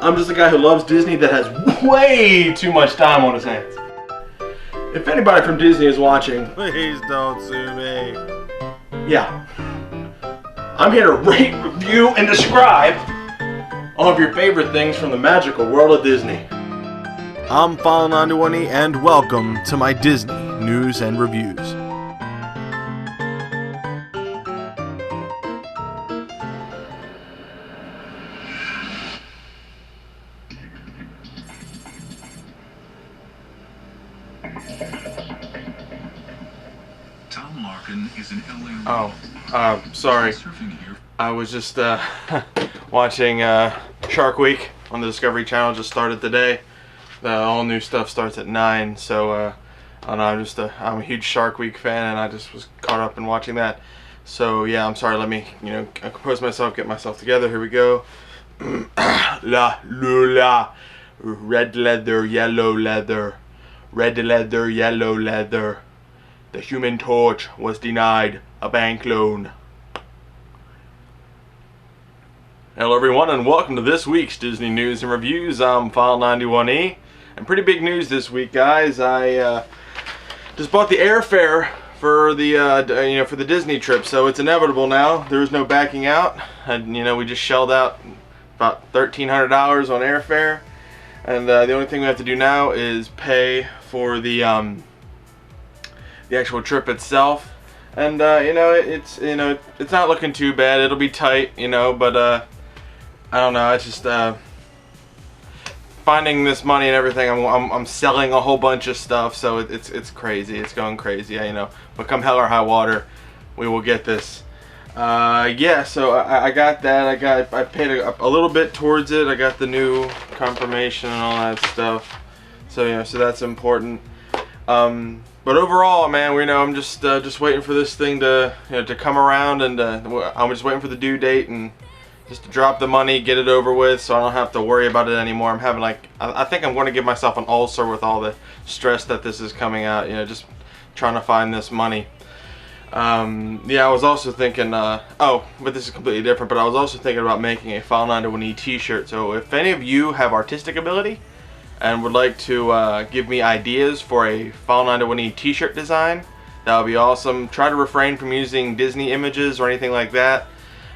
I'm just a guy who loves Disney that has way too much time on his hands. If anybody from Disney is watching, Please don't sue me. yeah, I'm here to rate, review, and describe all of your favorite things from the magical world of Disney. I'm File91e and welcome to my Disney news and reviews. Tom Larkin is an LA. Sorry. I was just watching Shark Week on the Discovery Channel. Just started today. All new stuff starts at 9. So I don't know, I'm a huge Shark Week fan, and I just was caught up in watching that. So yeah, I'm sorry. Let me compose myself, get myself together. Here we go. La lula, red leather, yellow leather, red leather, yellow leather. The Human Torch was denied a bank loan. Hello everyone, and welcome to this week's Disney News and Reviews. I'm File91e, and pretty big news this week, guys. I just bought the airfare for the for the Disney trip, so it's inevitable now. There is no backing out, and we just shelled out about $1,300 on airfare, and the only thing we have to do now is pay for the actual trip itself. And it's not looking too bad. It'll be tight, but I don't know. It's just finding this money and everything. I'm selling a whole bunch of stuff, so it's crazy. It's going crazy. But come hell or high water, we will get this. Yeah. So I got that. I paid a little bit towards it. I got the new confirmation and all that stuff. So so that's important. But overall, man, I'm just waiting for this thing to to come around, and I'm just waiting for the due date and just to drop the money, get it over with, so I don't have to worry about it anymore. I'm having I think I'm going to give myself an ulcer with all the stress that this is coming out. Just trying to find this money. Yeah, I was also thinking. But this is completely different. But I was also thinking about making a File91e T-shirt. So if any of you have artistic ability and would like to give me ideas for a File91e T-shirt design, that would be awesome. Try to refrain from using Disney images or anything like that.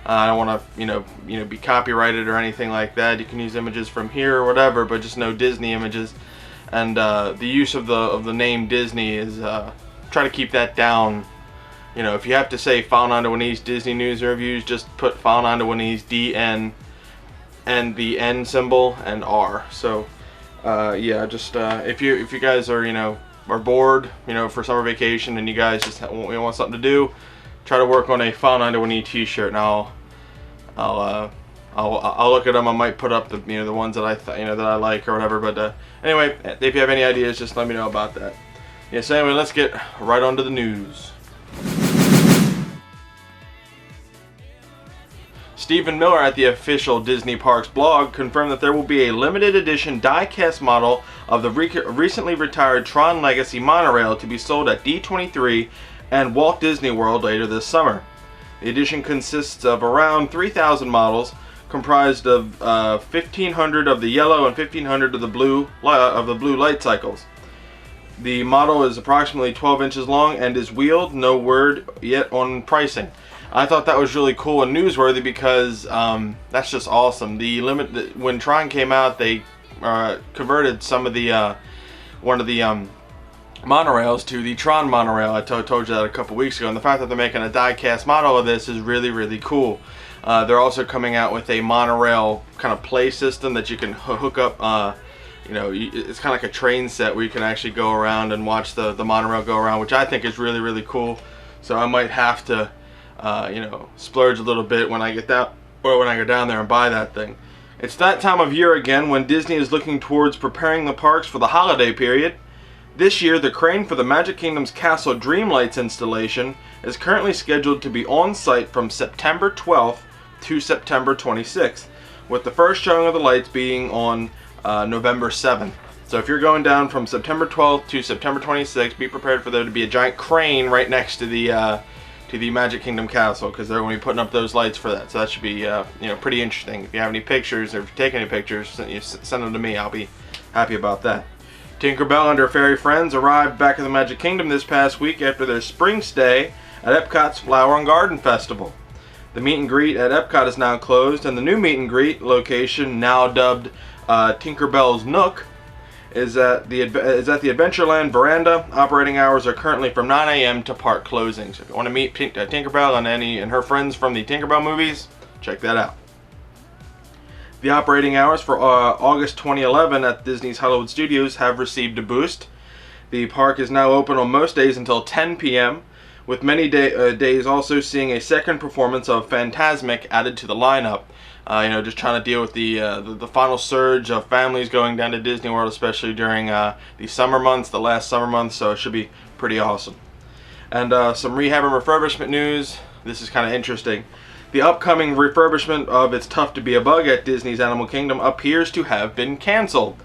I don't want to be copyrighted or anything like that. You can use images from here or whatever, but just no Disney images. And the use of the name Disney is try to keep that down. If you have to say File91e's Disney News and Reviews, just put File91e's DN and the N symbol and R. So yeah, just if you guys are are bored for summer vacation and you guys just want something to do, try to work on a File91e T-shirt, and I'll look at them. I might put up the ones that that I like or whatever. But anyway, if you have any ideas, just let me know about that. Yeah. So anyway, let's get right on to the news. Stephen Miller at the official Disney Parks blog confirmed that there will be a limited edition die-cast model of the recently retired Tron Legacy monorail to be sold at D23 and Walt Disney World later this summer. The edition consists of around 3,000 models, comprised of 1,500 of the yellow and 1,500 of the blue light cycles. The model is approximately 12 inches long and is wheeled. No word yet on pricing. I thought that was really cool and newsworthy because that's just awesome. When Tron came out, they converted some of the one of the monorails to the Tron monorail. I told you that a couple weeks ago, and the fact that they're making a die-cast model of this is really, really cool. They're also coming out with a monorail kind of play system that you can hook up. It's kind of like a train set where you can actually go around and watch the monorail go around, which I think is really, really cool. So I might have to splurge a little bit when I get that, or when I go down there and buy that thing. It's that time of year again when Disney is looking towards preparing the parks for the holiday period. This year, the crane for the Magic Kingdom's Castle Dreamlights installation is currently scheduled to be on site from September 12th to September 26th, with the first showing of the lights being on November 7th. So if you're going down from September 12th to September 26th, be prepared for there to be a giant crane right next to the to the Magic Kingdom Castle, because they're going to be putting up those lights for that. So that should be pretty interesting. If you have any pictures, or if you take any pictures, send them to me. I'll be happy about that. Tinkerbell and her fairy friends arrived back at the Magic Kingdom this past week after their spring stay at Epcot's Flower and Garden Festival. The meet and greet at Epcot is now closed, and the new meet and greet location, now dubbed Tinkerbell's Nook, is at the Adventureland veranda. Operating hours are currently from 9 a.m. to park closing. So if you want to meet Tinkerbell and her friends from the Tinkerbell movies, check that out. The operating hours for August 2011 at Disney's Hollywood Studios have received a boost. The park is now open on most days until 10 p.m., with many days also seeing a second performance of Fantasmic added to the lineup. Just trying to deal with the final surge of families going down to Disney World, especially during the summer months, the last summer months, so it should be pretty awesome. And some rehab and refurbishment news. This is kind of interesting. The upcoming refurbishment of It's Tough to Be a Bug at Disney's Animal Kingdom appears to have been canceled.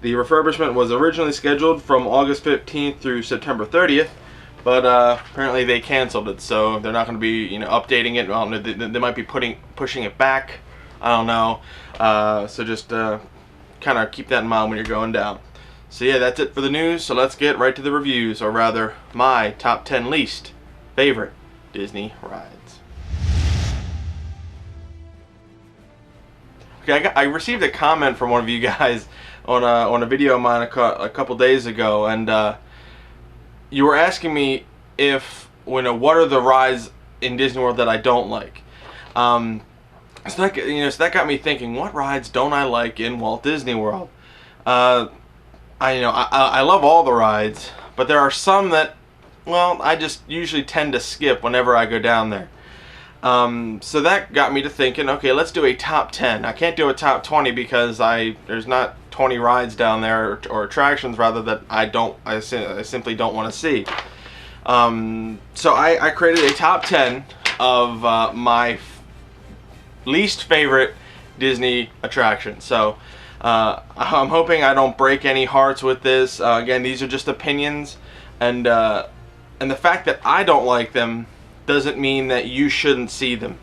The refurbishment was originally scheduled from August 15th through September 30th, but apparently they canceled it, so they're not going to be updating it. Well, they might be pushing it back. I don't know. So just kind of keep that in mind when you're going down. So yeah, that's it for the news. So let's get right to the reviews, or rather, my top 10 least favorite Disney rides. Okay, I received a comment from one of you guys on a video of mine a couple days ago, and you were asking me what are the rides in Disney World that I don't like. So that got me thinking, what rides don't I like in Walt Disney World? I love all the rides, but there are some that, well, I just usually tend to skip whenever I go down there. So that got me to thinking, okay, let's do a top 10. I can't do a top 20 because there's not 20 rides down there, or attractions rather, that I simply don't want to see. So I created a top 10 of my least favorite Disney attractions. So I'm hoping I don't break any hearts with this. Again, these are just opinions, and the fact that I don't like them doesn't mean that you shouldn't see them.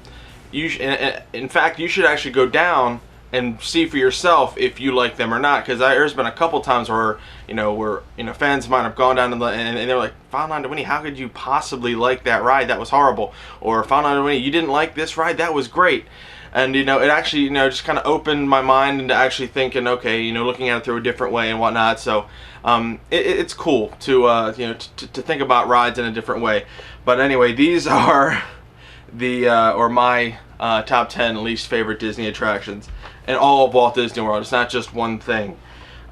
In fact, you should actually go down and see for yourself if you like them or not. Because there's been a couple times where fans of mine have gone down and they're like, File91e, how could you possibly like that ride? That was horrible. Or File91e, you didn't like this ride? That was great. And it actually just kind of opened my mind into actually thinking, okay, looking at it through a different way and whatnot. So it's cool to to think about rides in a different way. But anyway, these are my top 10 least favorite Disney attractions in all of Walt Disney World. It's not just one thing.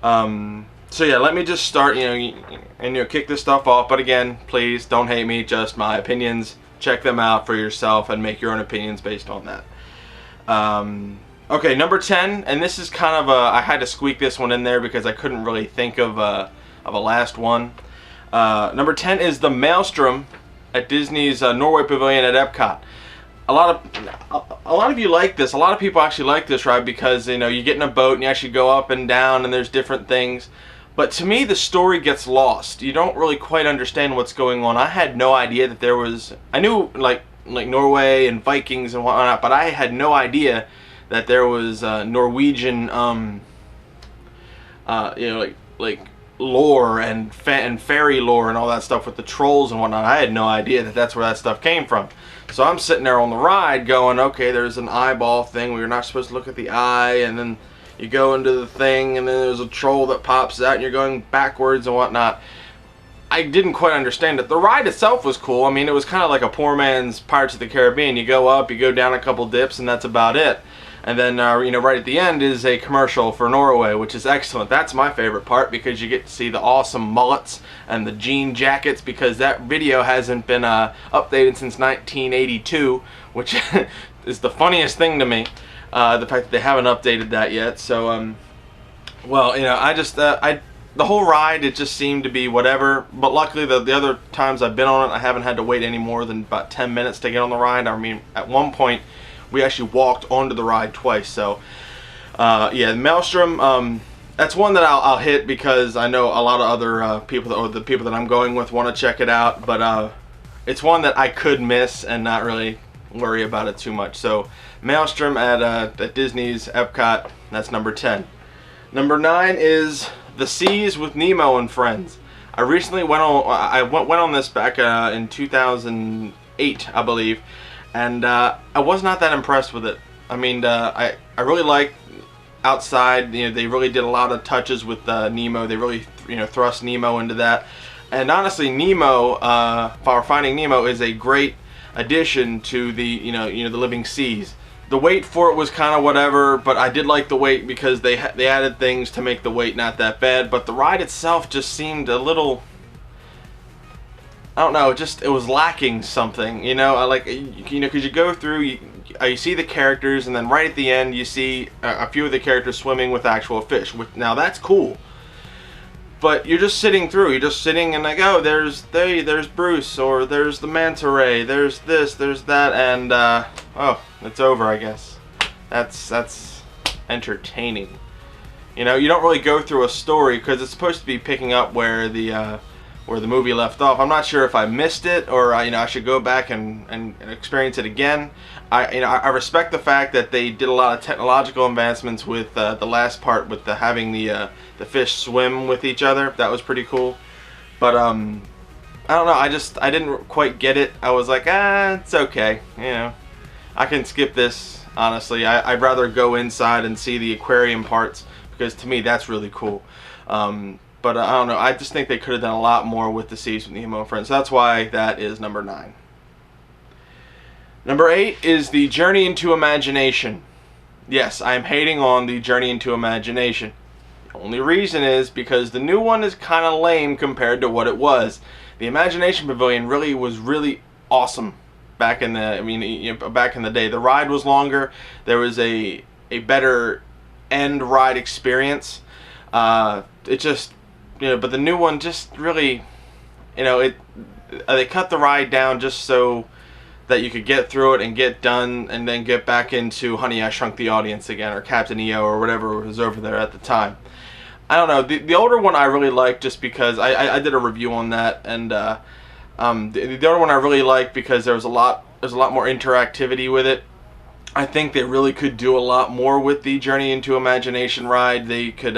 So yeah, let me just start and kick this stuff off. But again, please don't hate me, just my opinions. Check them out for yourself and make your own opinions based on that. Okay, number 10, and this is kind of I had to squeak this one in there because I couldn't really think of a last one. Number 10 is the Maelstrom at Disney's Norway Pavilion at Epcot. A lot of you like this. A lot of people actually like this ride because you get in a boat and you actually go up and down and there's different things. But to me, the story gets lost. You don't really quite understand what's going on. I had no idea that there was. I knew like Norway and Vikings and whatnot, but I had no idea that there was Norwegian like lore and fairy lore and all that stuff with the trolls and whatnot. I had no idea that that's where that stuff came from. So I'm sitting there on the ride going, okay, there's an eyeball thing where you're not supposed to look at the eye, and then you go into the thing and then there's a troll that pops out and you're going backwards and whatnot. I didn't quite understand it. The ride itself was cool. I mean, it was kind of like a poor man's Pirates of the Caribbean. You go up, you go down a couple dips, and that's about it. And then, right at the end is a commercial for Norway, which is excellent. That's my favorite part because you get to see the awesome mullets and the jean jackets, because that video hasn't been updated since 1982, which is the funniest thing to me. The fact that they haven't updated that yet. So, well, the whole ride, it just seemed to be whatever. But luckily, the other times I've been on it, I haven't had to wait any more than about 10 minutes to get on the ride. I mean, at one point, we actually walked onto the ride twice. So, yeah, the Maelstrom, that's one that I'll hit because I know a lot of other people, or the people that I'm going with, want to check it out. But it's one that I could miss and not really worry about it too much. So Maelstrom at Disney's Epcot, that's number 10. Number 9 is The Seas with Nemo and Friends. I recently went on this back in 2008, I believe, and I was not that impressed with it. I mean, I really like outside. They really did a lot of touches with Nemo. They really thrust Nemo into that. And honestly, Nemo, Finding Nemo, is a great addition to the the living seas. The wait for it was kind of whatever, but I did like the wait because they added things to make the wait not that bad. But the ride itself just seemed a little, I don't know, it was lacking something. Because you go through, you see the characters, and then right at the end you see a few of the characters swimming with actual fish. Now that's cool. But you're just sitting through. You're just sitting and like, oh, there's Bruce, or there's the manta ray, there's this, there's that, and oh, it's over, I guess. That's entertaining. You don't really go through a story because it's supposed to be picking up where the movie left off. I'm not sure if I missed it or I should go back and experience it again. I respect the fact that they did a lot of technological advancements with the last part with having the fish swim with each other. That was pretty cool. But I don't know. I didn't quite get it. I was like, it's okay. I can skip this. Honestly, I'd rather go inside and see the aquarium parts because to me that's really cool. But I don't know. I just think they could have done a lot more with The Seas with Nemo and Friends. So that's why that is number 9. Number 8 is the Journey into Imagination. Yes, I am hating on the Journey into Imagination. The only reason is because the new one is kind of lame compared to what it was. The Imagination Pavilion was really awesome back in the day. The ride was longer. There was a better end ride experience. But the new one just really, they cut the ride down just so that you could get through it and get done and then get back into Honey, I Shrunk the Audience again, or Captain EO, or whatever was over there at the time. I don't know. The older one I really liked just because I did a review on that, and the other one I really liked because there's a lot more interactivity with it. I think they really could do a lot more with the Journey into Imagination ride. They could,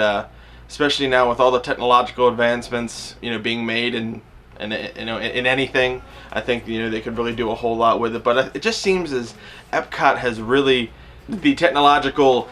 especially now with all the technological advancements, being made in anything. I think they could really do a whole lot with it. But it just seems as Epcot has really the technological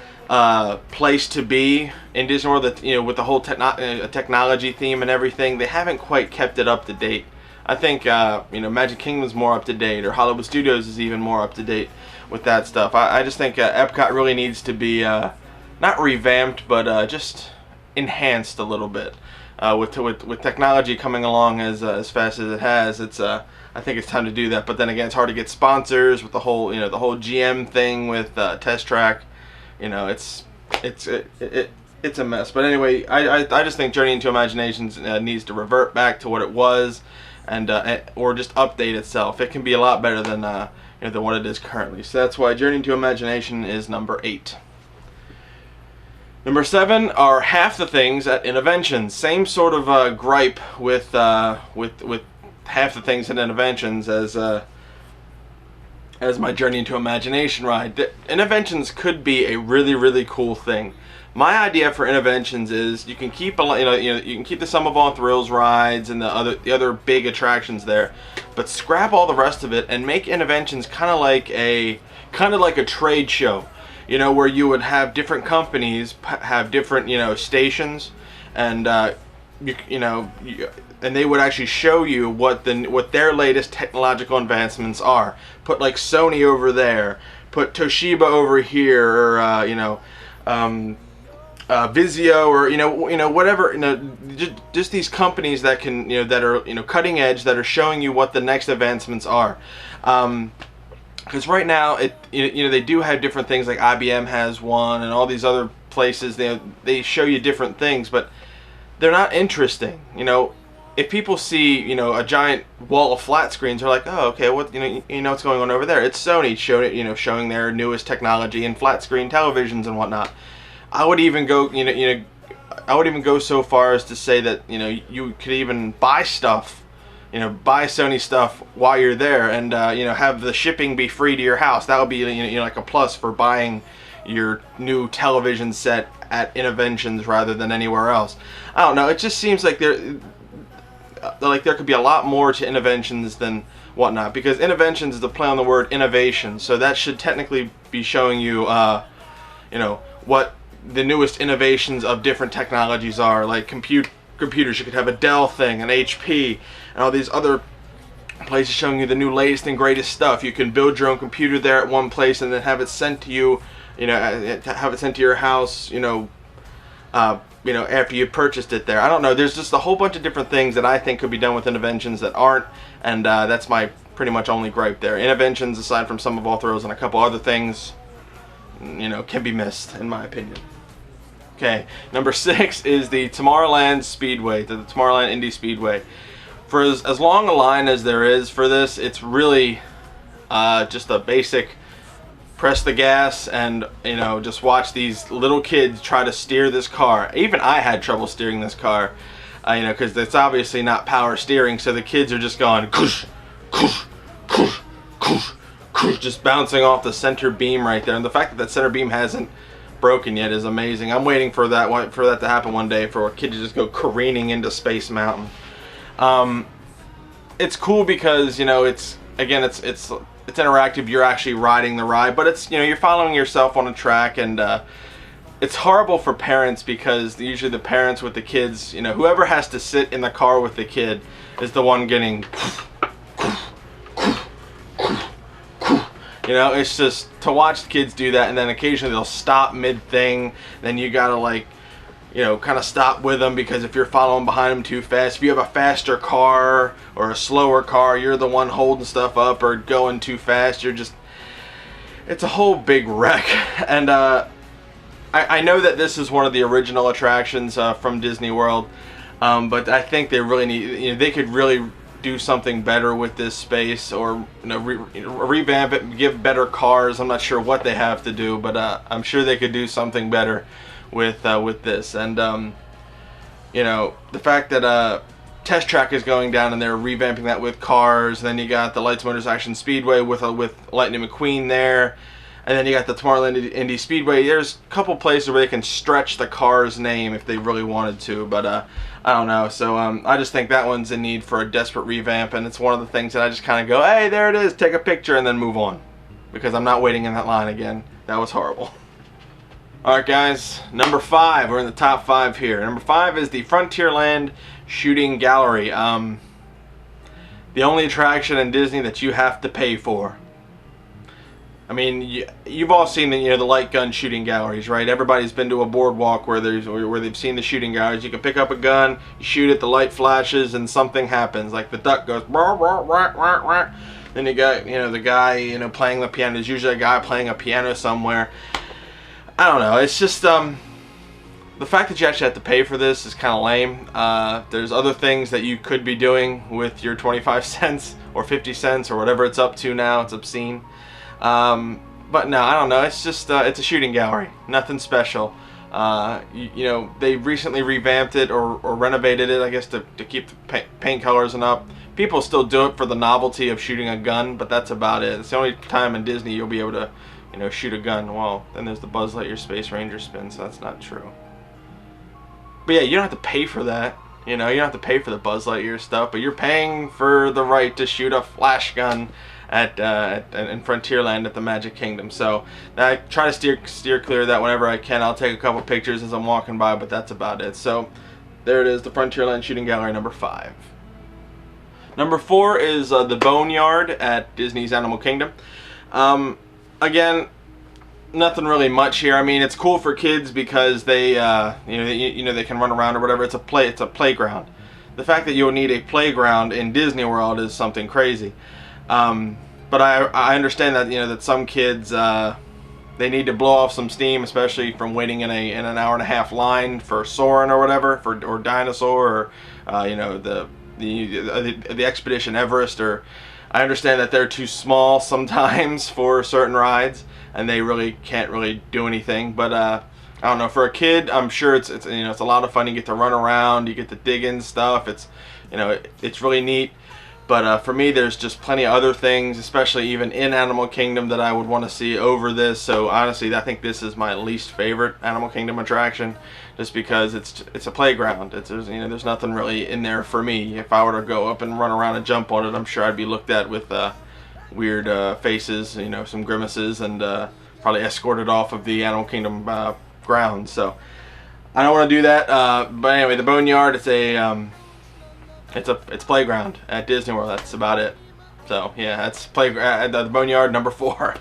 place to be in Disney World. That with the whole technology theme and everything, they haven't quite kept it up to date. I think Magic Kingdom's more up to date, or Hollywood Studios is even more up to date with that stuff. I just think Epcot really needs to be not revamped, but just enhanced a little bit. With technology coming along as fast as it has, I think it's time to do that. But then again, it's hard to get sponsors with the whole GM thing with Test Track. It's a mess. But anyway, I just think Journey into Imaginations needs to revert back to what it was, and or just update itself. It can be a lot better than what it is currently. So that's why Journey into Imagination is number 8. Number 7 are Half the Things at Innoventions. Same sort of gripe with Half the Things at Innoventions as my Journey into Imagination ride. Innoventions could be a really, really cool thing. My idea for Innoventions is you can keep you can keep the Sum of All Thrills rides and the other big attractions there, but scrap all the rest of it and make Innoventions kind of like a trade show. Where you would have different companies have different stations, and and they would actually show you what their latest technological advancements are. Put like Sony over there, put Toshiba over here, or Vizio, or whatever. Just these companies that can that are cutting edge, that are showing you what the next advancements are. Because right now, they do have different things, like IBM has one, and all these other places, they show you different things, but they're not interesting. If people see a giant wall of flat screens, they're like, oh, okay, what what's going on over there? It's Sony showing their newest technology in flat screen televisions and whatnot. I would even go I would even go so far as to say that you could even buy stuff buy Sony stuff while you're there, and have the shipping be free to your house. That would be like a plus for buying your new television set at Interventions rather than anywhere else. I don't know. It just seems like there could be a lot more to Interventions than whatnot, because Interventions is the play on the word innovation, so that should technically be showing you, what the newest innovations of different technologies are, like computers. You could have a Dell thing, an HP, and all these other places showing you the new latest and greatest stuff. You can build your own computer there at one place and then have it sent to you, have it sent to your house, after you purchased it there. I don't know. There's just a whole bunch of different things that I think could be done with Interventions that aren't, and that's my pretty much only gripe there. Interventions, aside from some of all throws and a couple other things, can be missed, in my opinion. Okay, number 6 is the Tomorrowland Speedway, the Tomorrowland Indy Speedway. For as long a line as there is for this, it's really just a basic press the gas and just watch these little kids try to steer this car. Even I had trouble steering this car, because it's obviously not power steering, so the kids are just going koosh, koosh, koosh, koosh, koosh, just bouncing off the center beam right there. And the fact that that center beam hasn't broken yet is amazing. I'm waiting for that to happen one day, for a kid to just go careening into Space Mountain. It's cool because it's interactive. You're actually riding the ride, but it's you're following yourself on a track, and it's horrible for parents, because usually the parents with the kids, whoever has to sit in the car with the kid is the one getting it's just to watch kids do that, and then occasionally they'll stop mid-thing. Then you gotta kind of stop with them, because if you're following behind them too fast, if you have a faster car or a slower car, you're the one holding stuff up or going too fast. It's a whole big wreck. And I know that this is one of the original attractions from Disney World, but I think they really need, they could really do something better with this space, or revamp it, give better cars. I'm not sure what they have to do, but I'm sure they could do something better with this. And the fact that Test Track is going down and they're revamping that with cars, and then you got the Lights Motors Action Speedway with Lightning McQueen there, and then you got the Tomorrowland Indy Speedway. There's a couple places where they can stretch the car's name if they really wanted to, but I don't know. So I just think that one's in need for a desperate revamp, and it's one of the things that I just kind of go, hey, there it is, take a picture, and then move on, because I'm not waiting in that line again. That was horrible. Alright guys, number 5, we're in the top 5 here. Number 5 is the Frontierland Shooting Gallery. The only attraction in Disney that you have to pay for. I mean, you've all seen the light gun shooting galleries, right? Everybody's been to a boardwalk where they've seen the shooting galleries. You can pick up a gun, you shoot it, the light flashes, and something happens. Like the duck goes, rah, rah, rah, rah, rah. Then you got the guy playing the piano. There's usually a guy playing a piano somewhere. I don't know. It's just the fact that you actually have to pay for this is kind of lame. There's other things that you could be doing with your 25 cents or 50 cents or whatever it's up to now. It's obscene. But no, I don't know. It's just it's a shooting gallery. Nothing special. They recently revamped it or renovated it, I guess, to keep the paint colors and up. People still do it for the novelty of shooting a gun, but that's about it. It's the only time in Disney you'll be able to shoot a gun. Well, then there's the Buzz Lightyear Space Ranger spin, so that's not true. But yeah, you don't have to pay for that. You don't have to pay for the Buzz Lightyear stuff, but you're paying for the right to shoot a flash gun in Frontierland at the Magic Kingdom. So I try to steer clear of that whenever I can. I'll take a couple pictures as I'm walking by, but that's about it. So there it is, the Frontierland Shooting Gallery, number 5. Number 4 is the Boneyard at Disney's Animal Kingdom. Again, nothing really much here. I mean, it's cool for kids because they, they can run around or whatever. It's a playground. The fact that you'll need a playground in Disney World is something crazy. But I understand that that some kids they need to blow off some steam, especially from waiting in an hour and a half line for Soarin' or whatever, or Dinosaur, or the Expedition Everest. Or I understand that they're too small sometimes for certain rides, and they really can't really do anything. But I don't know, for a kid, I'm sure it's a lot of fun. You get to run around, you get to dig in stuff. It's it's really neat. But for me, there's just plenty of other things, especially even in Animal Kingdom, that I would want to see over this. So honestly, I think this is my least favorite Animal Kingdom attraction, just because it's a playground. There's nothing really in there for me. If I were to go up and run around and jump on it, I'm sure I'd be looked at with weird faces, some grimaces, and probably escorted off of the Animal Kingdom grounds. So I don't want to do that. But anyway, the Boneyard, it's playground at Disney World. That's about it. So yeah, that's the Boneyard, number 4.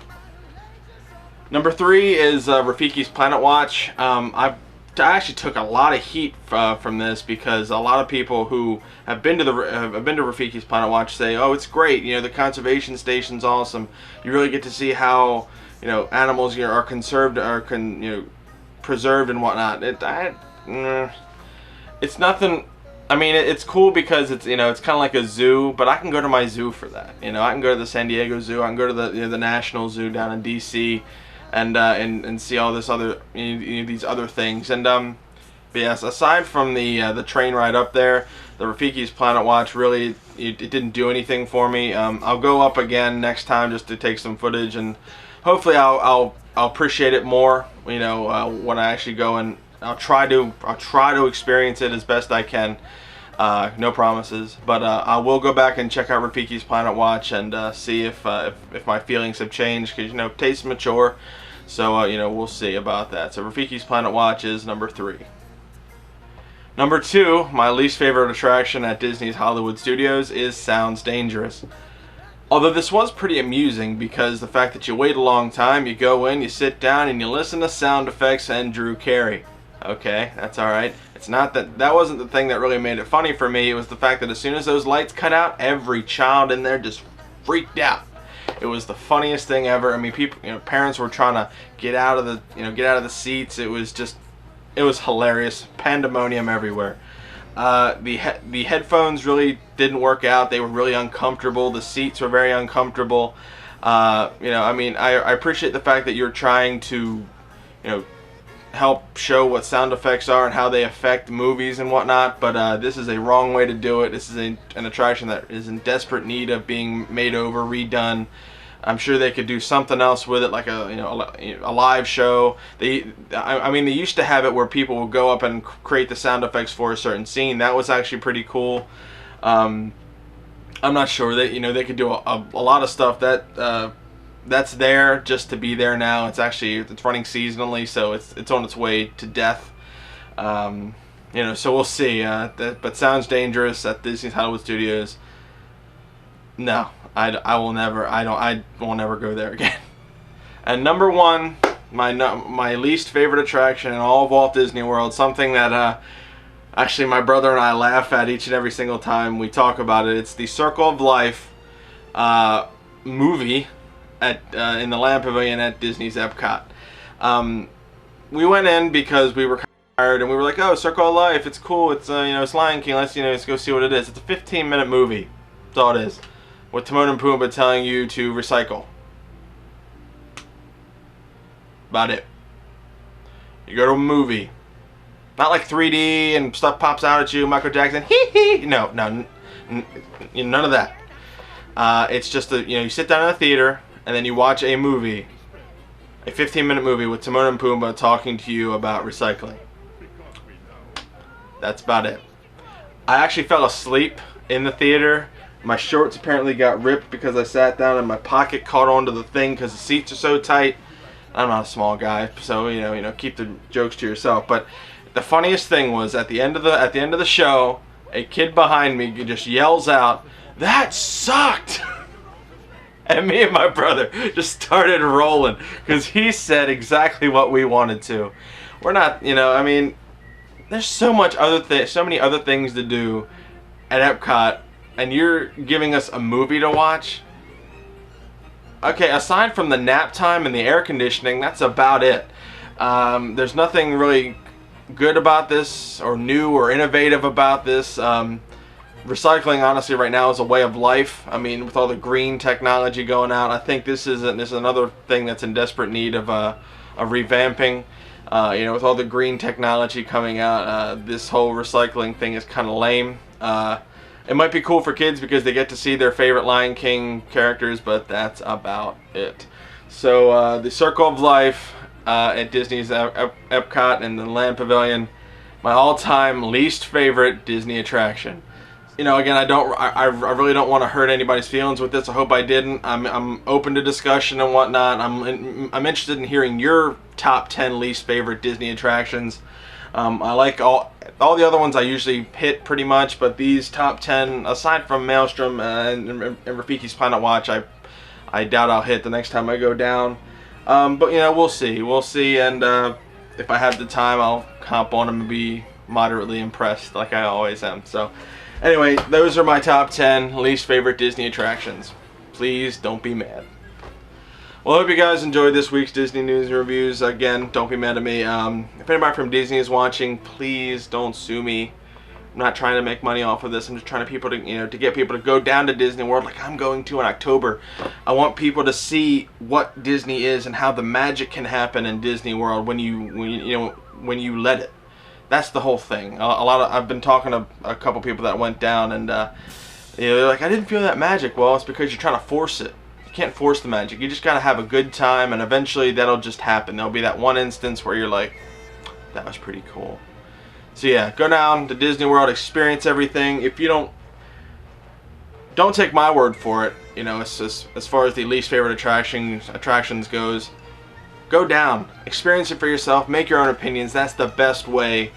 Number 3 is Rafiki's Planet Watch. I actually took a lot of heat from this, because a lot of people who have been to Rafiki's Planet Watch say, "Oh, it's great. The conservation station's awesome. You really get to see how animals are conserved, preserved and whatnot." It's nothing. I mean, it's cool because it's kind of like a zoo, but I can go to my zoo for that. I can go to the San Diego Zoo. I can go to the National Zoo down in D.C. and see all this other these other things. And but yes, aside from the train ride up there, the Rafiki's Planet Watch really it didn't do anything for me. I'll go up again next time just to take some footage, and hopefully I'll appreciate it more. When I actually go, and I'll try to experience it as best I can. No promises, but I will go back and check out Rafiki's Planet Watch and see if my feelings have changed, because tastes mature. So we'll see about that. So Rafiki's Planet Watch is number 3. Number 2, my least favorite attraction at Disney's Hollywood Studios, is Sounds Dangerous. Although this was pretty amusing, because the fact that you wait a long time, you go in, you sit down, and you listen to sound effects and Drew Carey. Okay, that's alright. It's not that wasn't the thing that really made it funny for me. It was the fact that as soon as those lights cut out, every child in there just freaked out. It was the funniest thing ever. I mean, parents were trying to get out of the seats. It was hilarious. Pandemonium everywhere. The headphones really didn't work out. They were really uncomfortable. The seats were very uncomfortable. I mean, I appreciate the fact that you're trying to, help show what sound effects are and how they affect movies and whatnot, but this is a wrong way to do it. This is an attraction that is in desperate need of being made over, redone. I'm sure they could do something else with it, like a live show. I mean, they used to have it where people would go up and create the sound effects for a certain scene. That was actually pretty cool. I'm not sure that they could do a lot of stuff that's there just to be there now. It's running seasonally, so it's on its way to death. So we'll see. But Sounds Dangerous at Disney's Hollywood Studios. No, I will never go there again. And number 1, my least favorite attraction in all of Walt Disney World, something that actually my brother and I laugh at each and every single time we talk about it. It's the Circle of Life movie in the Land Pavilion at Disney's Epcot. We went in because we were tired, and we were like, "Oh, Circle of Life, it's cool. It's it's Lion King. Let's go see what it is." It's a 15-minute movie. That's all it is, with Timon and Pumbaa telling you to recycle. About it. You go to a movie, not like 3D and stuff pops out at you, Michael Jackson. Hee hee. No, none of that. It's just you sit down in a theater, and then you watch a movie, a 15-minute movie with Timon and Pumbaa talking to you about recycling. That's about it. I actually fell asleep in the theater. My shorts apparently got ripped because I sat down and my pocket caught onto the thing because the seats are so tight. I'm not a small guy, so keep the jokes to yourself. But the funniest thing was at the end of the show, a kid behind me just yells out, "That sucked!" And me and my brother just started rolling because he said exactly what we wanted to. We're not, I mean, there's so many other things to do at Epcot, and you're giving us a movie to watch. Okay, aside from the nap time and the air conditioning, that's about it. There's nothing really good about this, or new, or innovative about this. Recycling, honestly, right now is a way of life. I mean, with all the green technology going out, I think this is another thing that's in desperate need of revamping. With all the green technology coming out, this whole recycling thing is kind of lame. It might be cool for kids because they get to see their favorite Lion King characters, but that's about it. So the Circle of Life at Disney's Epcot and the Land Pavilion, my all-time least favorite Disney attraction. You know, again, I really don't want to hurt anybody's feelings with this. I hope I didn't. I'm open to discussion and whatnot. I'm interested in hearing your top 10 least favorite Disney attractions. I like all the other ones I usually hit pretty much, but these top 10, aside from Maelstrom and Rafiki's Planet Watch, I doubt I'll hit the next time I go down. But you know, we'll see, and if I have the time, I'll hop on them and be moderately impressed, like I always am. So. Anyway, those are my top 10 least favorite Disney attractions. Please don't be mad. Well, I hope you guys enjoyed this week's Disney news and reviews. Again, don't be mad at me. If anybody from Disney is watching, please don't sue me. I'm not trying to make money off of this. I'm just trying to get people to go down to Disney World like I'm going to in October. I want people to see what Disney is and how the magic can happen in Disney World when you let it. That's the whole thing. I've been talking to a couple people that went down, and they're like, I didn't feel that magic. Well, it's because you're trying to force it. You can't force the magic. You just gotta have a good time, and eventually that'll just happen. There'll be that one instance where you're like, that was pretty cool. So yeah, go down to Disney World, experience everything. If you don't take my word for it. You know, as far as the least favorite attractions goes. Go down, experience it for yourself, make your own opinions. That's the best way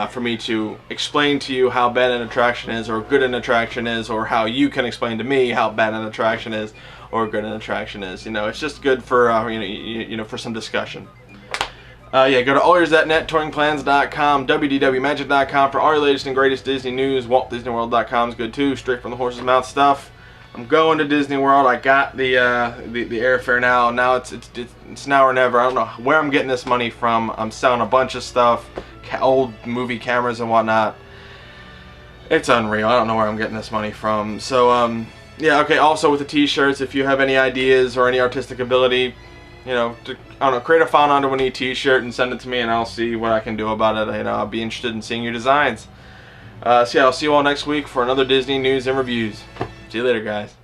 for me to explain to you how bad an attraction is, or good an attraction is, or how you can explain to me how bad an attraction is, or good an attraction is. You know, it's just good for for some discussion. Yeah, go to allears.net, touringplans.com, wdwmagic.com for all your latest and greatest Disney news. WaltDisneyWorld.com is good too, straight from the horse's mouth stuff. I'm going to Disney World. I got the airfare now. Now it's now or never. I don't know where I'm getting this money from. I'm selling a bunch of stuff, old movie cameras and whatnot. It's unreal. I don't know where I'm getting this money from. So yeah, okay. Also with the T-shirts, if you have any ideas or any artistic ability, I don't know, create a File91e T-shirt and send it to me, and I'll see what I can do about it. I'll be interested in seeing your designs. So yeah, I'll see you all next week for another Disney news and reviews. See you later, guys.